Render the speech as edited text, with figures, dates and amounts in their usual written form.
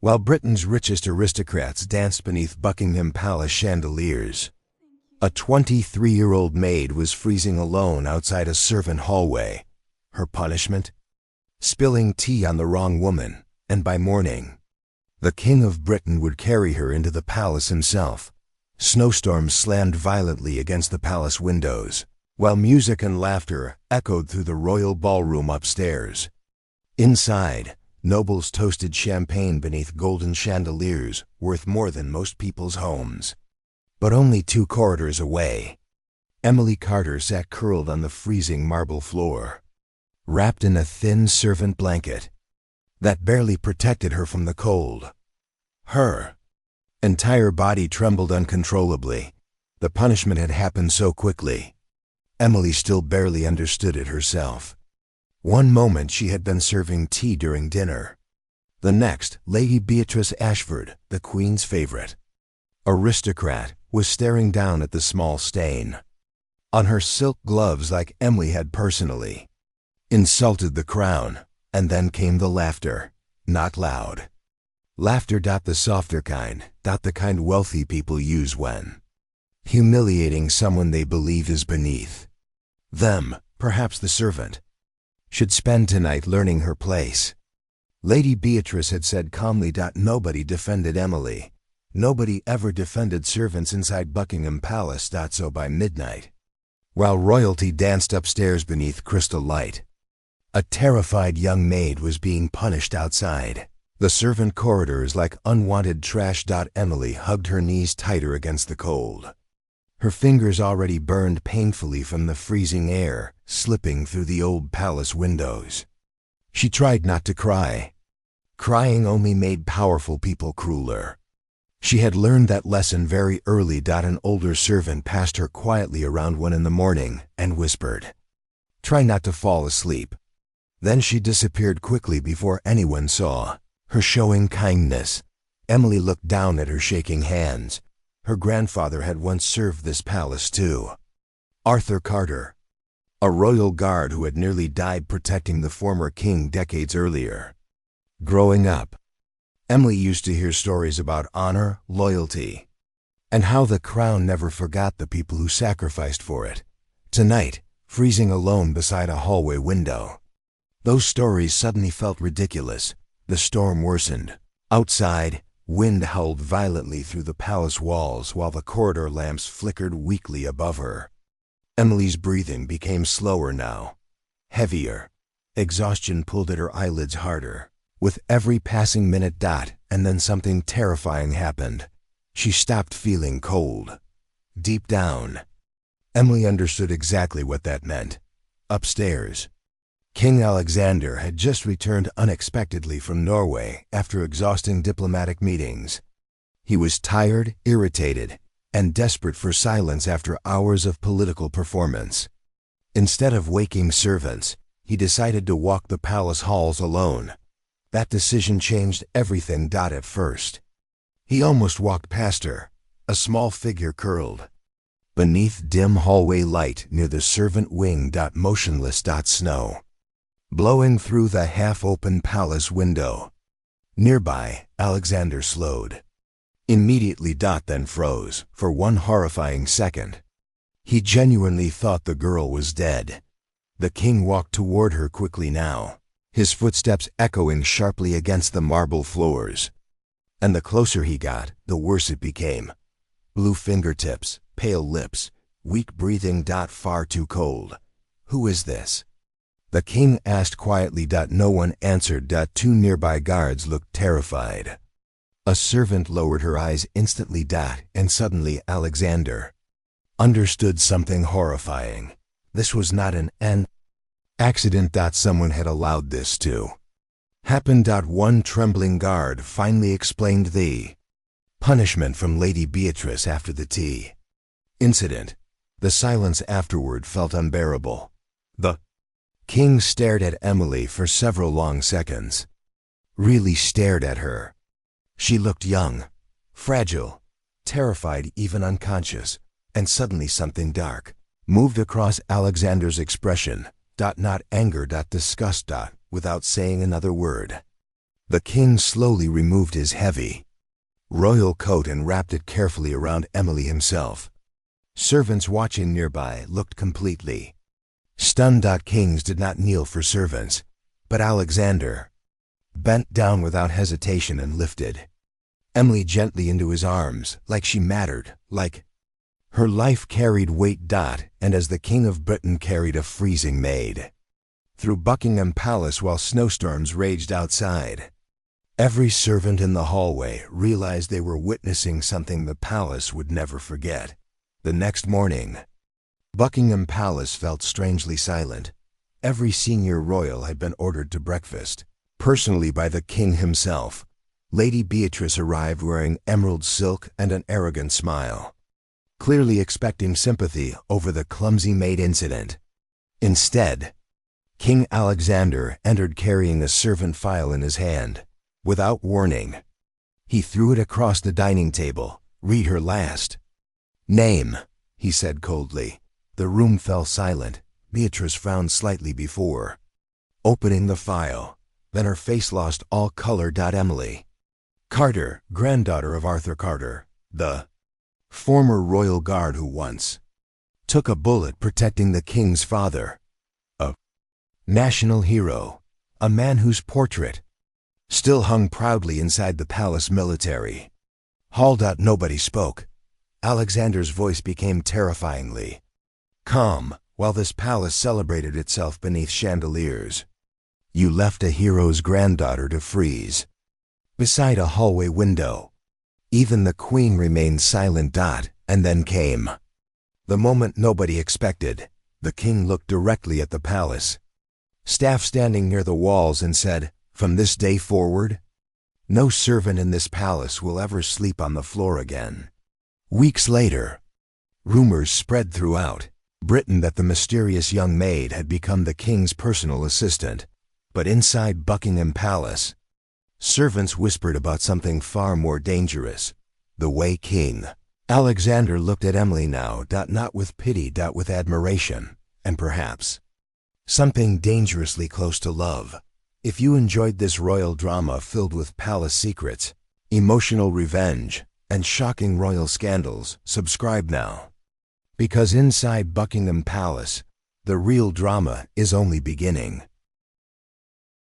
while Britain's richest aristocrats danced beneath Buckingham Palace chandeliers. A 23-year-old maid was freezing alone outside a servant hallway. Her punishment? Spilling tea on the wrong woman, and by morning, the King of Britain would carry her into the palace himself. Snowstorms slammed violently against the palace windows, while music and laughter echoed through the royal ballroom upstairs. Inside, nobles toasted champagne beneath golden chandeliers worth more than most people's homes. But only 2 corridors away, Emily Carter sat curled on the freezing marble floor, wrapped in a thin servant blanket that barely protected her from the cold. Her entire body trembled uncontrollably. The punishment had happened so quickly. Emily still barely understood it herself. One moment she had been serving tea during dinner. The next, Lady Beatrice Ashford, the Queen's favorite aristocrat, was staring down at the small stain on her silk gloves like Emily had personally insulted the crown. And then came the laughter, not loud. Laughter, the softer kind, the kind wealthy people use when humiliating someone they believe is beneath them. Perhaps the servant should spend tonight learning her place. Lady Beatrice had said calmly, nobody defended Emily. Nobody ever defended servants inside Buckingham Palace. So by midnight, while royalty danced upstairs beneath crystal light, a terrified young maid was being punished outside the servant corridors like unwanted trash. Emily hugged her knees tighter against the cold. Her fingers already burned painfully from the freezing air slipping through the old palace windows. She tried not to cry. Crying only made powerful people crueler. She had learned that lesson very early. An older servant passed her quietly around 1 in the morning and whispered, "Try not to fall asleep." Then she disappeared quickly before anyone saw her showing kindness. Emily looked down at her shaking hands. Her grandfather had once served this palace too. Arthur Carter, a royal guard who had nearly died protecting the former king decades earlier. Growing up, Emily used to hear stories about honor, loyalty, and how the crown never forgot the people who sacrificed for it. Tonight, freezing alone beside a hallway window, those stories suddenly felt ridiculous. The storm worsened. Outside, wind howled violently through the palace walls while the corridor lamps flickered weakly above her. Emily's breathing became slower now, heavier. Exhaustion pulled at her eyelids harder. With every passing minute, and then something terrifying happened. She stopped feeling cold. Deep down, Emily understood exactly what that meant. Upstairs, King Alexander had just returned unexpectedly from Norway after exhausting diplomatic meetings. He was tired, irritated, and desperate for silence after hours of political performance. Instead of waking servants, he decided to walk the palace halls alone. That decision changed everything. At first, he almost walked past her, a small figure curled beneath dim hallway light near the servant wing. Motionless. Snow blowing through the half-open palace window. Nearby, Alexander slowed. Immediately. Then froze for one horrifying second. He genuinely thought the girl was dead. The king walked toward her quickly now, his footsteps echoing sharply against the marble floors. And the closer he got, the worse it became. Blue fingertips, pale lips, weak breathing. Far too cold. "Who is this?" the king asked quietly. No one answered. 2 nearby guards looked terrified. A servant lowered her eyes instantly. And suddenly Alexander understood something horrifying. This was not an accident. Someone had allowed this to happen. One trembling guard finally explained the punishment from Lady Beatrice after the tea incident. The silence afterward felt unbearable. The king stared at Emily for several long seconds. Really stared at her. She looked young, fragile, terrified, even unconscious. And suddenly something dark moved across Alexander's expression. Not anger. Disgust. Without saying another word, The king slowly removed his heavy, royal coat and wrapped it carefully around Emily himself. Servants watching nearby looked completely stunned. Kings did not kneel for servants, but Alexander bent down without hesitation and lifted Emily gently into his arms, like she mattered, like her life carried weight. And as the King of Britain carried a freezing maid through Buckingham Palace while snowstorms raged outside, every servant in the hallway realized they were witnessing something the palace would never forget. The next morning, Buckingham Palace felt strangely silent. Every senior royal had been ordered to breakfast, personally by the king himself. Lady Beatrice arrived wearing emerald silk and an arrogant smile, clearly expecting sympathy over the clumsy maid incident. Instead, King Alexander entered carrying a servant file in his hand. Without warning, he threw it across the dining table. "Read her last name," he said coldly. The room fell silent. Beatrice frowned slightly before opening the file. Then her face lost all color. Emily Carter, granddaughter of Arthur Carter, the former royal guard who once took a bullet protecting the king's father, a national hero, a man whose portrait still hung proudly inside the palace military hall. Nobody spoke. Alexander's voice became terrifyingly calm while this palace celebrated itself beneath chandeliers. "You left a hero's granddaughter to freeze beside a hallway window." Even the queen remained silent. And then came the moment nobody expected. The king looked directly at the palace staff standing near the walls and said, "From this day forward, no servant in this palace will ever sleep on the floor again." Weeks later, rumors spread throughout Britain that the mysterious young maid had become the king's personal assistant. But inside Buckingham Palace, servants whispered about something far more dangerous: the way King Alexander looked at Emily now, not with pity, with admiration, and perhaps something dangerously close to love. If you enjoyed this royal drama filled with palace secrets, emotional revenge, and shocking royal scandals, subscribe now. Because inside Buckingham Palace, the real drama is only beginning.